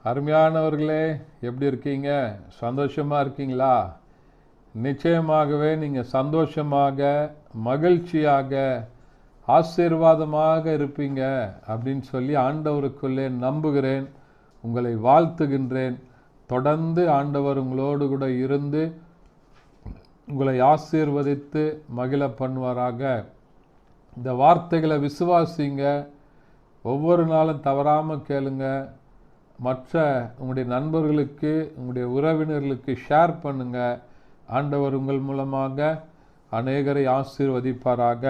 அருமையானவர்களே, எப்படி இருக்கீங்க? சந்தோஷமாக இருக்கீங்களா? நிச்சயமாகவே நீங்கள் சந்தோஷமாக, மகிழ்ச்சியாக, ஆசீர்வாதமாக இருப்பீங்க அப்படின்னு சொல்லி ஆண்டவருக்குள்ளே நம்புகிறேன். உங்களை வாழ்த்துகின்றேன். தொடர்ந்து ஆண்டவர் உங்களோடு கூட இருந்து உங்களை ஆசீர்வதித்து மகிழ பண்ணுவாராக. இந்த வார்த்தைகளை விசுவாசிங்க. ஒவ்வொரு நாளும் தவறாமல் கேளுங்க. மற்ற உங்களுடைய நண்பர்களுக்கு, உங்களுடைய உறவினர்களுக்கு ஷேர் பண்ணுங்க. ஆண்டவர் உங்கள் மூலமாக அநேகரை ஆசீர்வதிப்பாராக.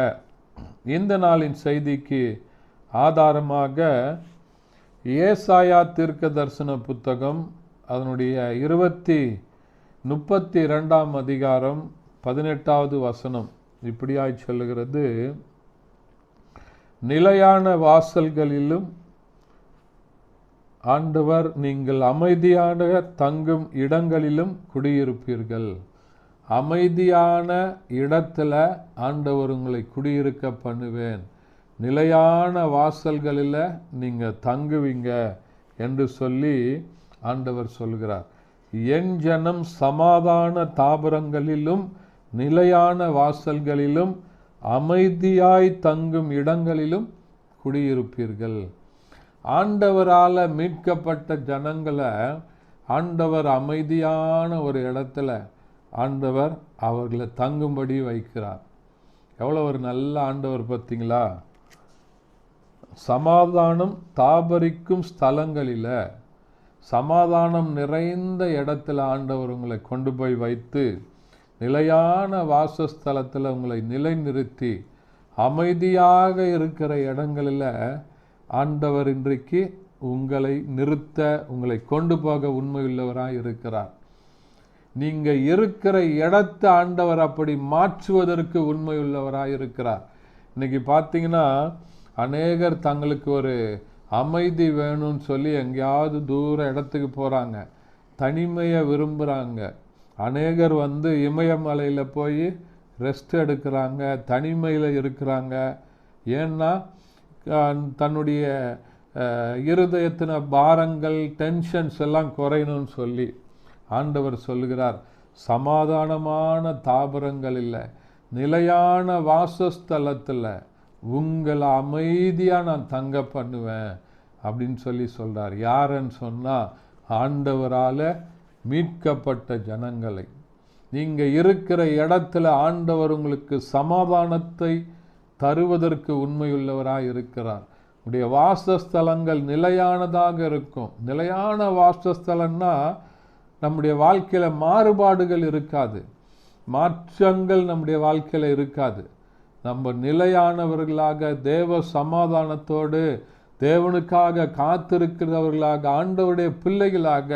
இந்த நாளின் செய்திக்கு ஆதாரமாக ஏசாயா தீர்க்க தரிசன புத்தகம் அதனுடைய 32ஆம் அதிகாரம் 18வது வசனம் இப்படியாய் சொல்லுகிறது: நிலையான வாசல்களிலும் ஆண்டவர் நீங்கள் அமைதியான தங்கும் இடங்களிலும் குடியிருப்பீர்கள். அமைதியான இடத்துல ஆண்டவர் உங்களை குடியிருக்க பண்ணுவேன். நிலையான வாசல்களில் நீங்கள் தங்குவீங்க என்று சொல்லி ஆண்டவர் சொல்கிறார். என் ஜனம் சமாதான தாபரங்களிலும் நிலையான வாசல்களிலும் அமைதியாய் தங்கும் இடங்களிலும் குடியிருப்பீர்கள். ஆண்டவரால் மீட்கப்பட்ட ஜனங்களை ஆண்டவர் அமைதியான ஒரு இடத்துல ஆண்டவர் அவர்களை தங்கும்படி வைக்கிறார். எவ்வளோ ஒரு நல்ல ஆண்டவர் பார்த்தீங்களா? சமாதானம் தாபரிக்கும் ஸ்தலங்களில், சமாதானம் நிறைந்த இடத்துல ஆண்டவர் உங்களை கொண்டு போய் வைத்து நிலையான வாசஸ்தலத்தில் உங்களை நிலைநிறுத்தி அமைதியாக இருக்கிற இடங்களில் ஆண்டவர் இன்றைக்கு உங்களை நிறுத்த, உங்களை கொண்டு போக உண்மையுள்ளவராக இருக்கிறார். நீங்கள் இருக்கிற இடத்தை ஆண்டவர் அப்படி மாற்றுவதற்கு உண்மையுள்ளவராக இருக்கிறார். இன்னைக்கு பார்த்தீங்கன்னா அநேகர் தங்களுக்கு ஒரு அமைதி வேணும்னு சொல்லி எங்கேயாவது தூர இடத்துக்கு போகிறாங்க. தனிமையை விரும்புகிறாங்க. அநேகர் இமயமலையில் போய் ரெஸ்ட் எடுக்கிறாங்க, தனிமையில் இருக்கிறாங்க. ஏன்னா தன்னுடைய இருதயத்தின பாரங்கள், டென்ஷன்ஸ் எல்லாம் குறையணும்னு சொல்லி ஆண்டவர் சொல்லுகிறார், சமாதானமான தாபரங்களில், நிலையான வாசஸ்தலத்தில் உங்களை அமைதியாக நான் தங்க பண்ணுவேன் அப்படின்னு சொல்லி சொல்கிறார். யாருன்னு சொன்னால் ஆண்டவரால் மீட்கப்பட்ட ஜனங்களை. நீங்கள் இருக்கிற இடத்துல ஆண்டவர் உங்களுக்கு சமாதானத்தை தருவதற்கு உண்மையுள்ளவராக இருக்கிறார். உடைய வாசஸ்தலங்கள் நிலையானதாக இருக்கும். நிலையான வாசஸ்தலம்னா நம்முடைய வாழ்க்கையில் மாறுபாடுகள் இருக்காது, மாற்றங்கள் நம்முடைய வாழ்க்கையில் இருக்காது. நம்ம நிலையானவர்களாக, தேவ சமாதானத்தோடு தேவனுக்காக காத்திருக்கிறவர்களாக, ஆண்டவருடைய பிள்ளைகளாக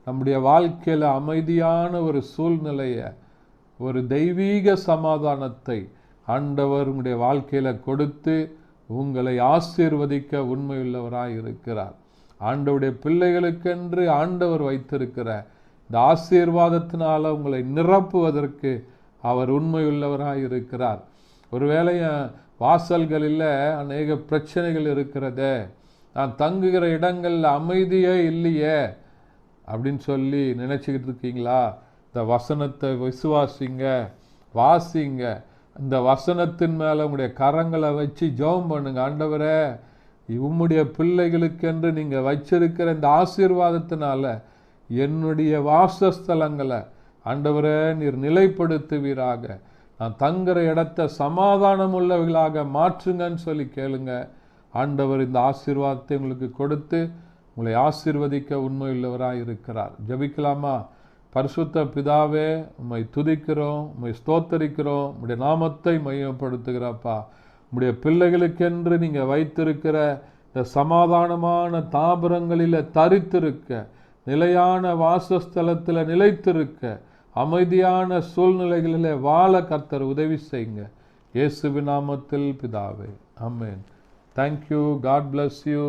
நம்முடைய வாழ்க்கையில் அமைதியான ஒரு சூழ்நிலையை, ஒரு தெய்வீக சமாதானத்தை ஆண்டவர் உங்களுடைய வாழ்க்கையில் கொடுத்து உங்களை ஆசீர்வதிக்க உண்மையுள்ளவராக இருக்கிறார். ஆண்டவருடைய பிள்ளைகளுக்கென்று ஆண்டவர் வைத்திருக்கிற இந்த ஆசீர்வாதத்தினால உங்களை நிரப்புவதற்கு அவர் உண்மையுள்ளவராக இருக்கிறார். ஒருவேளை வாசல்களில் அநேக பிரச்சனைகள் இருக்கிறதே, நான் தங்குகிற இடங்களில் அமைதியே இல்லையே அப்படின்னு சொல்லி நினச்சிக்கிட்டு இருக்கீங்களா? இந்த வசனத்தை விசுவாசிங்க, வாசிங்க. இந்த வசனத்தின் மேலே உங்களுடைய கரங்களை வச்சு ஜெபம் பண்ணுங்க. ஆண்டவரே, உம்முடைய பிள்ளைகளுக்கென்று நீங்கள் வச்சிருக்கிற இந்த ஆசீர்வாதத்தினால என்னுடைய வாசஸ்தலங்களை ஆண்டவரே நீர் நிலைப்படுத்துவீராக. நான் தங்குற இடத்த சமாதானம் உள்ளவர்களாக மாற்றுங்கன்னு சொல்லி கேளுங்க. ஆண்டவர் இந்த ஆசீர்வாதத்தை உங்களுக்கு கொடுத்து உங்களை ஆசீர்வதிக்க உண்மையுள்ளவராக இருக்கிறார். ஜெபிக்கலாமா? பரிசுத்த பிதாவே, உம்மை துதிக்கிறோம், உம்மை ஸ்தோத்தரிக்கிறோம், உம்முடைய நாமத்தை மையப்படுத்துகிறப்பா. உம்முடைய பிள்ளைகளுக்கென்று நீங்கள் வைத்திருக்கிற இந்த சமாதானமான தாபரங்களில் தரித்திருக்க, நிலையான வாசஸ்தலத்தில் நிலைத்திருக்க, அமைதியான சூழ்நிலைகளில் வாழ கர்த்தர் உதவி செய்யுங்க. இயேசுவின் நாமத்தில் பிதாவே, ஆமென். தேங்க்யூ. God bless you.